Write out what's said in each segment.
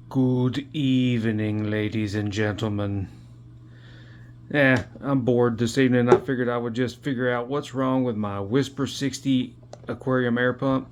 Good evening, ladies and gentlemen. I'm bored this evening. I figured I would just figure out what's wrong with my Whisper 60 aquarium air pump.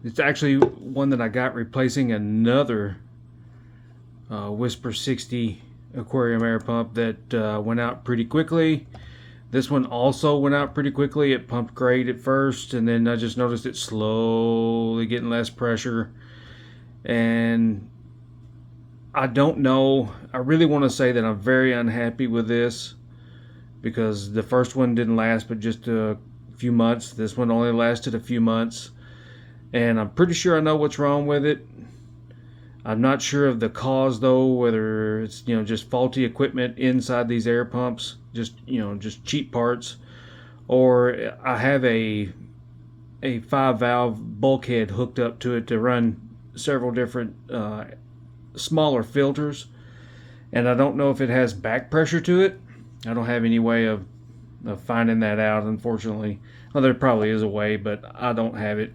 It's actually one that I got replacing another Whisper 60 aquarium air pump that went out pretty quickly. This one also went out pretty quickly. It pumped great at first, and then I just noticed it slowly getting less pressure. And I don't know. I really want to say that I'm very unhappy with this because the first one didn't last but just a few months. This one only lasted a few months. And I'm pretty sure I know what's wrong with it. I'm not sure of the cause though, whether it's just faulty equipment inside these air pumps, just cheap parts, or I have a 5-valve bulkhead hooked up to it to run several different smaller filters, and I don't know if it has back pressure to it. I don't have any way of finding that out, unfortunately. Well, there probably is a way, but I don't have it.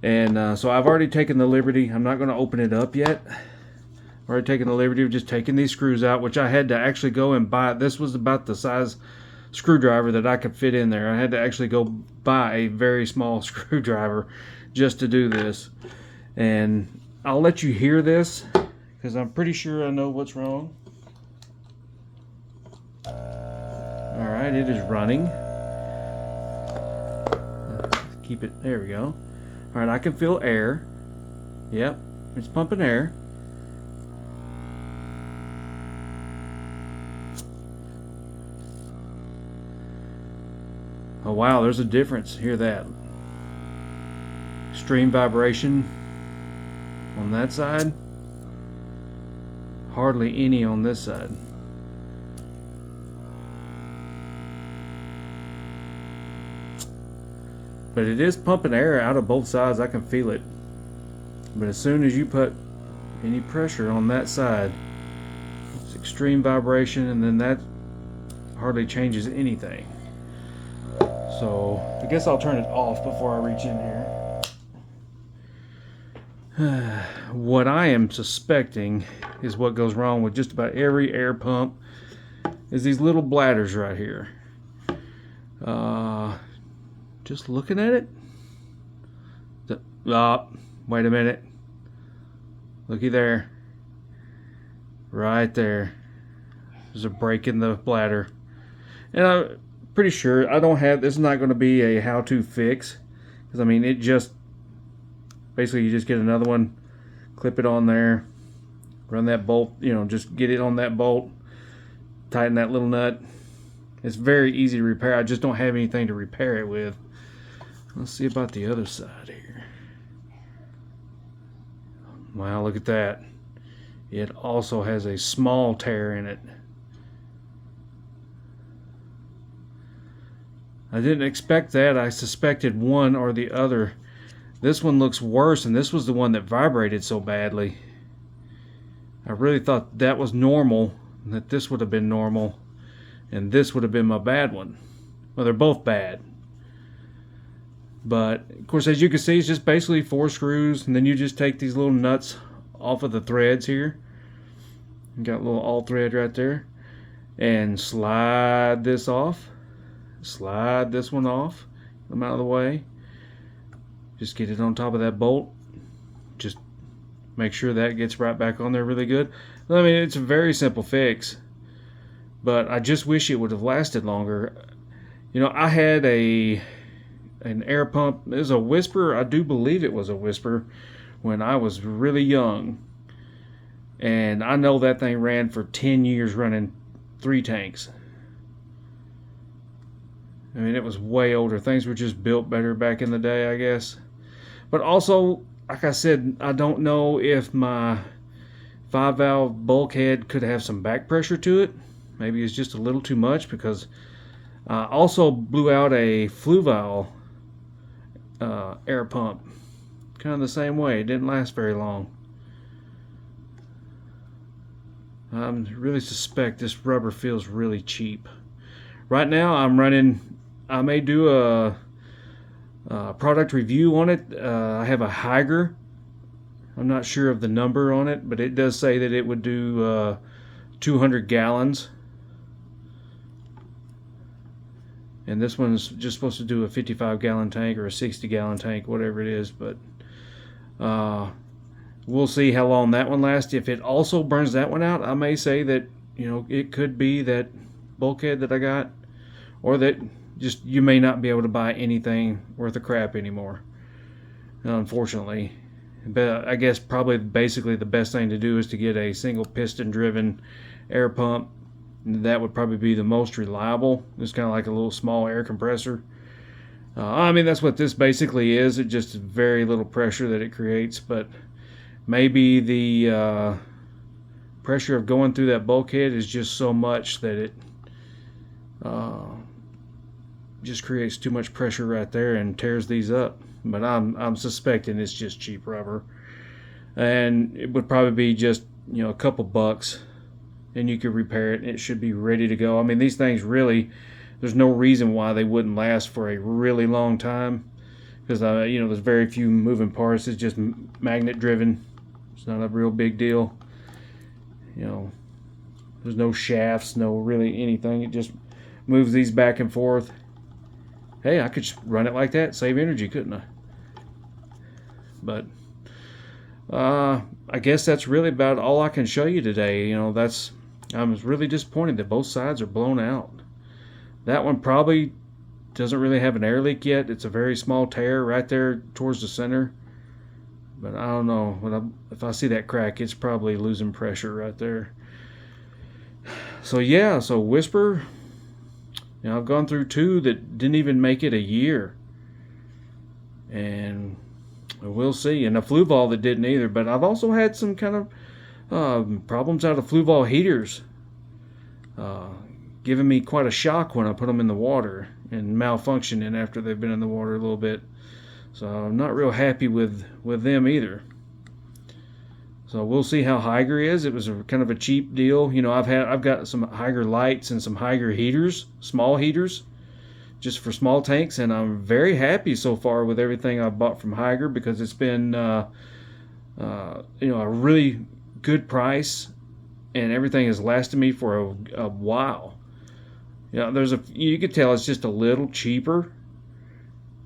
And so I've already taken the liberty. I'm not going to open it up yet. I've already taken the liberty of just taking these screws out, which I had to actually go and buy. This was about the size screwdriver that I could fit in there. I had to actually go buy a very small screwdriver just to do this. And I'll let you hear this because I'm pretty sure I know what's wrong. Alright, it is running. Keep it, there we go. Alright, I can feel air. Yep, it's pumping air. Oh wow, there's a difference. Hear that? Extreme vibration on that side. Hardly any on this side. But it is pumping air out of both sides. I can feel it. But as soon as you put any pressure on that side, it's extreme vibration, and then that hardly changes anything. So I guess I'll turn it off before I reach in here. What I am suspecting is what goes wrong with just about every air pump is these little bladders right here. Just looking at it. Wait a minute. Looky there. Right there. There's a break in the bladder. And I'm pretty sure I don't have, this is not going to be a how-to fix. Because I mean, it just, basically you just get another one, clip it on there, run that bolt, just get it on that bolt, tighten that little nut. It's very easy to repair. I just don't have anything to repair it with. Let's see about the other side here. Wow, look at that. It also has a small tear in it. I didn't expect that. I suspected one or the other. This one looks worse, and this was the one that vibrated so badly. I really thought that was normal, that this would have been normal, and this would have been my bad one. Well, they're both bad. But, of course, as you can see, it's just basically 4 screws, and then you just take these little nuts off of the threads here. You got a little all thread right there. And slide this off. Slide this one off. Get them out of the way. Just get it on top of that bolt. Just make sure that gets right back on there really good. I mean, it's a very simple fix. But I just wish it would have lasted longer. I had an air pump. It was a Whisper. I do believe it was a Whisper when I was really young. And I know that thing ran for 10 years running 3 tanks. I mean, it was way older. Things were just built better back in the day, I guess. But also, like I said, I don't know if my 5-valve bulkhead could have some back pressure to it. Maybe it's just a little too much, because I also blew out a Fluval air pump. Kind of the same way. It didn't last very long. I really suspect this rubber feels really cheap. Right now I'm running, I may do a product review on it. I have a Higer I'm not sure of the number on it, but it does say that it would do 200 gallons. And this one's just supposed to do a 55-gallon tank or a 60-gallon tank, whatever it is. But we'll see how long that one lasts. If it also burns that one out, I may say that, you know, it could be that bulkhead that I got, or that just you may not be able to buy anything worth of crap anymore, unfortunately. But I guess probably basically the best thing to do is to get a single piston driven air pump. That would probably be the most reliable. It's kind of like a little small air compressor. I mean, that's what this basically is. It just very little pressure that it creates, but maybe the pressure of going through that bulkhead is just so much that it just creates too much pressure right there and tears these up. But I'm suspecting it's just cheap rubber, and it would probably be just, you know, a couple bucks, and you could repair it and it should be ready to go. I mean, these things really, there's no reason why they wouldn't last for a really long time, because you know, there's very few moving parts. It's just magnet driven. It's not a real big deal. You know, there's no shafts, no really anything. It just moves these back and forth. Hey, I could just run it like that, save energy, couldn't I? But I guess that's really about all I can show you today. You know, I'm really disappointed that both sides are blown out. That one probably doesn't really have an air leak yet. It's a very small tear right there towards the center. But I don't know. If I see that crack, it's probably losing pressure right there. So yeah, so Whisper, you know, I've gone through two that didn't even make it a year. And we'll see. And a Fluval that didn't either. But I've also had some kind of problems out of Fluval heaters. Giving me quite a shock when I put them in the water, and malfunctioning after they've been in the water a little bit. So I'm not real happy with them either. So we'll see how Hygger is. It was kind of a cheap deal. You know, I've got some Hygger lights and some Hygger heaters, small heaters, just for small tanks, and I'm very happy so far with everything I've bought from Hygger, because it's been you know, a really good price, and everything has lasted me for a while. You know, you could tell it's just a little cheaper,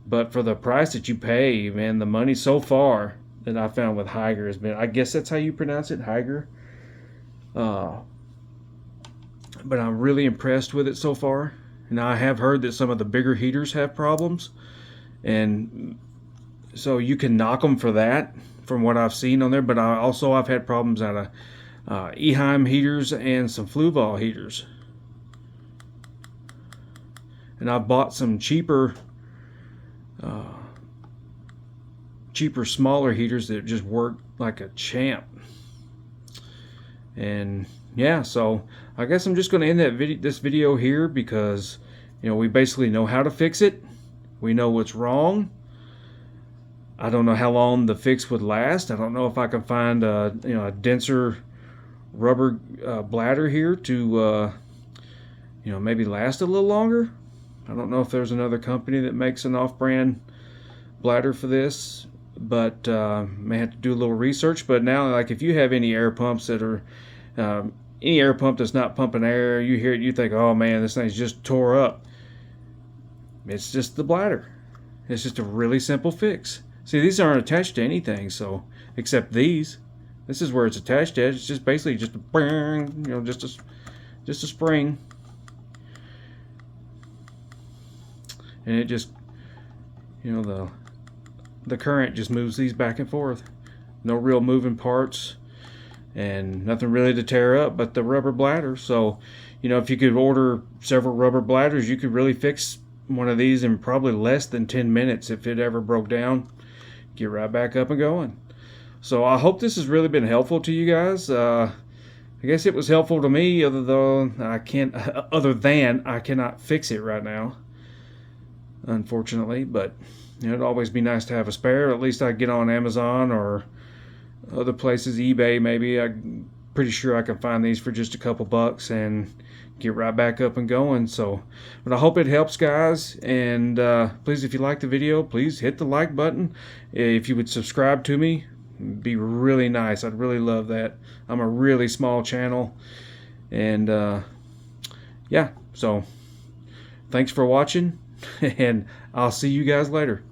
but for the price that you pay, man, the money so far that I found with Hygger has been, I guess that's how you pronounce it, Hygger. But I'm really impressed with it so far. Now, I have heard that some of the bigger heaters have problems, and so you can knock them for that, from what I've seen on there. But I've had problems out of Eheim heaters and some Fluval heaters. And I bought some cheaper, smaller heaters that just work like a champ. And yeah, so I guess I'm just going to end this video here, because, you know, we basically know how to fix it. We know what's wrong. I don't know how long the fix would last. I don't know if I can find a denser rubber bladder here to maybe last a little longer. I don't know if there's another company that makes an off-brand bladder for this, but may have to do a little research. But now, like, if you have any air pumps that are any air pump that's not pumping air, you hear it, you think, oh man, this thing's just tore up. It's just the bladder. It's just a really simple fix. See, these aren't attached to anything, so except these. This is where it's attached at. It's just basically just just a spring. And it just, the current just moves these back and forth. No real moving parts, and nothing really to tear up but the rubber bladder. So, if you could order several rubber bladders, you could really fix one of these in probably less than 10 minutes if it ever broke down. Get right back up and going. So I hope this has really been helpful to you guys. I guess it was helpful to me, other than I cannot fix it right now, unfortunately. But it'd always be nice to have a spare. At least I get on Amazon or other places, eBay maybe. I'm pretty sure I can find these for just a couple bucks and get right back up and going. So, but I hope it helps, guys. And please, if you like the video, please hit the like button. If you would subscribe to me, It'd be really nice. I'd really love that. I'm a really small channel, and yeah, so thanks for watching, and I'll see you guys later.